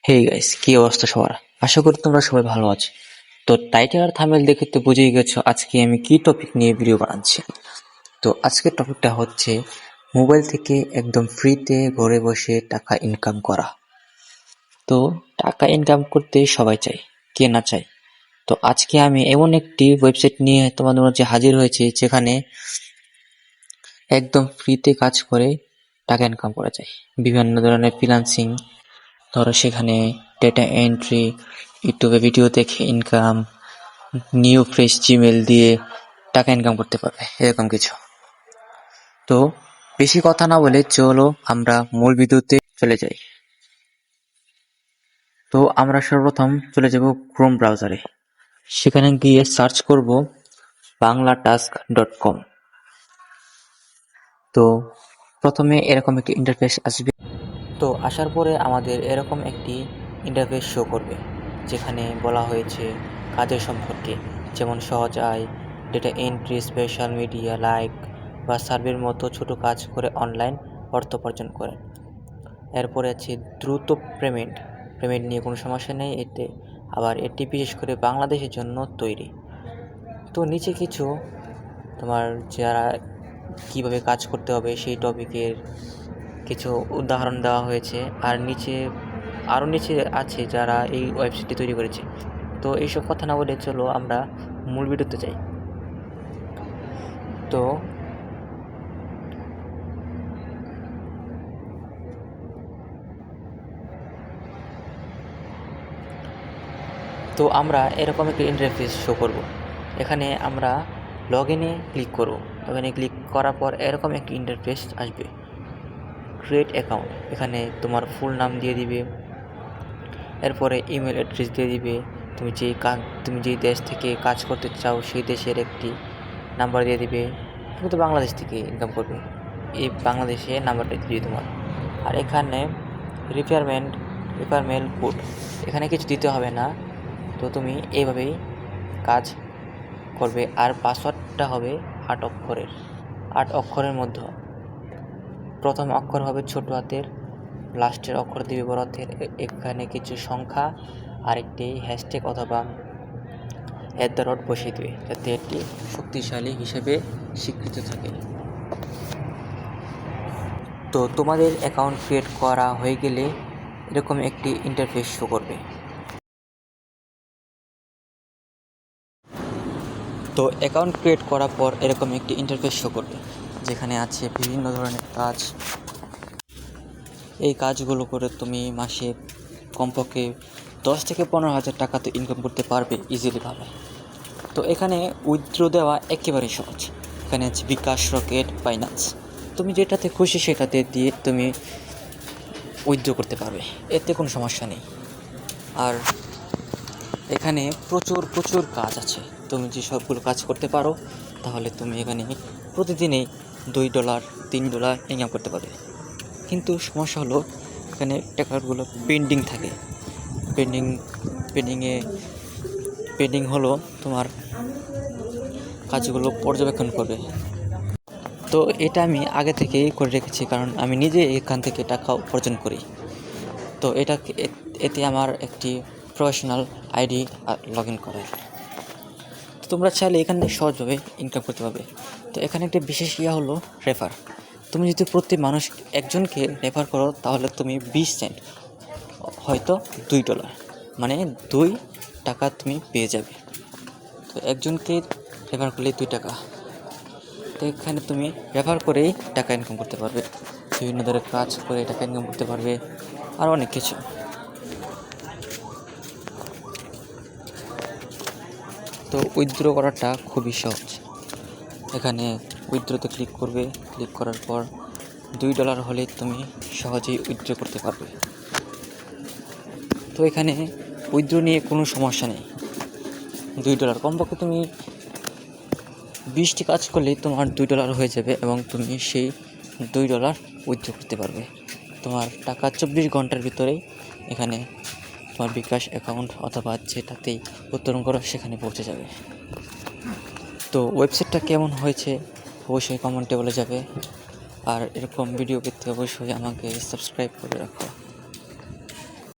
Hey guys, কি অবস্থা সবার? আশা করি তোমরা সবাই ভালো আছো। তো টাইটেল আর থাম্বনেল দেখে তো বুঝেই গেছো আজকে আমি কি টপিক নিয়ে ভিডিও বানাচ্ছি। তো আজকের টপিকটা হচ্ছে মোবাইল থেকে একদম ফ্রিতে ঘরে বসে টাকা ইনকাম করা। তো টাকা ইনকাম করতে সবাই চায়, কে না চায়। তো আজকে আমি এমন একটি ওয়েবসাইট নিয়ে তোমাদের মাঝে হাজির হয়েছি যেখানে একদম ফ্রিতে কাজ করে টাকা ইনকাম করা যায়। বিভিন্ন ধরনের ফ্রিল্যান্সিং, ধরো সেখানে ডেটা এন্ট্রি, ইউটিউবে ভিডিও দেখে ইনকাম, নিউ ফ্রেশ জিমেল দিয়ে টাকা ইনকাম করতে পারবে, এরকম কিছু। তো বেশি কথা না বলে চলো আমরা মূল ভিডিওতে চলে যাই। তো আমরা সর্বপ্রথম চলে যাব ক্রোম ব্রাউজারে। সেখানে গিয়ে সার্চ করব banglaTask.com। তো প্রথমে এরকম একটি ইন্টারফেস আসবে। তো আসার পরে আমাদের এরকম একটি ইন্টারফেস শো করবে, যেখানে বলা হয়েছে কাজের সম্পর্কে, যেমন সহজ আয়, data entry, special media, like বা সার্ভের মতো ছোট কাজ করে অনলাইন অর্থ উপার্জন করেন। এরপরে আছে দ্রুত পেমেন্ট নিয়ে কোনো সমস্যা নেই এতে, আবার এটি বিশেষ করে বাংলাদেশের জন্য তৈরি। তো নিচে কিছু তোমার যারা কিভাবে কাজ করতে হবে সেই টপিকের কিছু উদাহরণ দেওয়া হয়েছে, আর আরও নিচে আছে যারা এই ওয়েবসাইটটি তৈরি করেছে। তো এইসব কথা না বলে চলো আমরা মূল ভিডিওতে যাই। তো আমরা এরকম একটি ইন্টারফেস শো করব। এখানে আমরা লগ ইনে ক্লিক করব। লগ ইনে ক্লিক করার পর এরকম একটি ইন্টারফেস আসবে, ক্রিয়েট অ্যাকাউন্ট। এখানে তোমার ফুল নাম দিয়ে দিবে, এরপরে ইমেল অ্যাড্রেস দিয়ে দিবে, তুমি যেই দেশ থেকে কাজ করতে চাও সেই দেশের একটি নাম্বার দিয়ে দিবে। তুমি তো বাংলাদেশ থেকে ইনকাম করবে, এই বাংলাদেশে নাম্বারটা দিবে তোমার। আর এখানে রিফারমেল কোড, এখানে কিছু দিতে হবে না। তো তুমি এইভাবেই কাজ করবে। আর পাসওয়ার্ডটা হবে 8 অক্ষরের মধ্যে। প্রথম অক্ষর হবে ছোট হাতের, লাস্টের অক্ষর দিবে বড় হাতের। এখানে কিছু সংখ্যা আর একটি হ্যাশট্যাগ অথবা @ বসিয়ে দেবে, যাতে এটি শক্তিশালী হিসেবে স্বীকৃত থাকে। তো তোমাদের অ্যাকাউন্ট ক্রিয়েট করা হয়ে গেলে এরকম একটি ইন্টারফেস শো করবে। তো অ্যাকাউন্ট ক্রিয়েট করার পর এরকম একটি ইন্টারফেস শো করবে, যেখানে আছে বিভিন্ন ধরনের কাজ। এই কাজগুলো করে তুমি মাসে কমপক্ষে 10 থেকে 15,000 টাকা তো ইনকাম করতে পারবে ইজিলিভাবে। তো এখানে উইথড্র দেওয়া একেবারেই সহজ। এখানে আছে বিকাশ, রকেট, বাইন্যান্স। তুমি যেটাতে খুশি সেটাতে দিয়ে তুমি উইথড্র করতে পারবে, এতে কোনো সমস্যা নেই। আর এখানে প্রচুর কাজ আছে। তুমি যে সবগুলো কাজ করতে পারো, তাহলে তুমি এখানে প্রতিদিনই $2, $3 ইনকাম করতে পারবে। কিন্তু সমস্যা হলো এখানে টাকাগুলো পেন্ডিং থাকে। পেন্ডিং হলো তোমার কাজগুলো পর্যবেক্ষণ করবে। তো এটা আমি আগে থেকেই করে রেখেছি, কারণ আমি নিজে এখান থেকে টাকা উপার্জন করি। তো এতে আমার একটি প্রফেশনাল আইডি লগ ইন করা। তো তোমরা চাইলে এখানে সহজভাবে ইনকাম করতে পারবে। তো এখানে একটা বিশেষ হলো রেফার। তুমি যদি প্রতি মানুষ একজনকে রেফার করো, তাহলে তুমি 20 সেন্ট, হয়তো $2, মানে 2 টাকা তুমি পেয়ে যাবে। তো একজনকে রেফার করলে 2 টাকা। তো এখানে তুমি রেফার করেই টাকা ইনকাম করতে পারবে, বিভিন্ন ধরনের কাজ করে টাকা ইনকাম করতে পারবে, আর অনেক কিছু। তো উইথড্র করাটা খুবই সহজ। এখানে উইথড্রতে ক্লিক করবে, ক্লিক করার পর $2 হলে তুমি সহজেই উইথড্র করতে পারবে। তো এখানে উইথড্র নিয়ে কোনো সমস্যা নেই। $2 কমপক্ষে তুমি 20টি কাজ করলেই তোমার $2 হয়ে যাবে, এবং তুমি সেই $2 উইথড্র করতে পারবে। তোমার টাকা 24 ঘন্টার ভিতরেই এখানে তোমার বিকাশ অ্যাকাউন্ট অথবা যেটাতেই উত্তোলন করো সেখানে পৌঁছে যাবে। তো ওয়েবসাইটটা কেমন হয়েছে অবশ্যই কমেন্টে বলে যাবে। আর এরকম ভিডিও পেতে অবশ্যই আমাকে সাবস্ক্রাইব করে রাখো।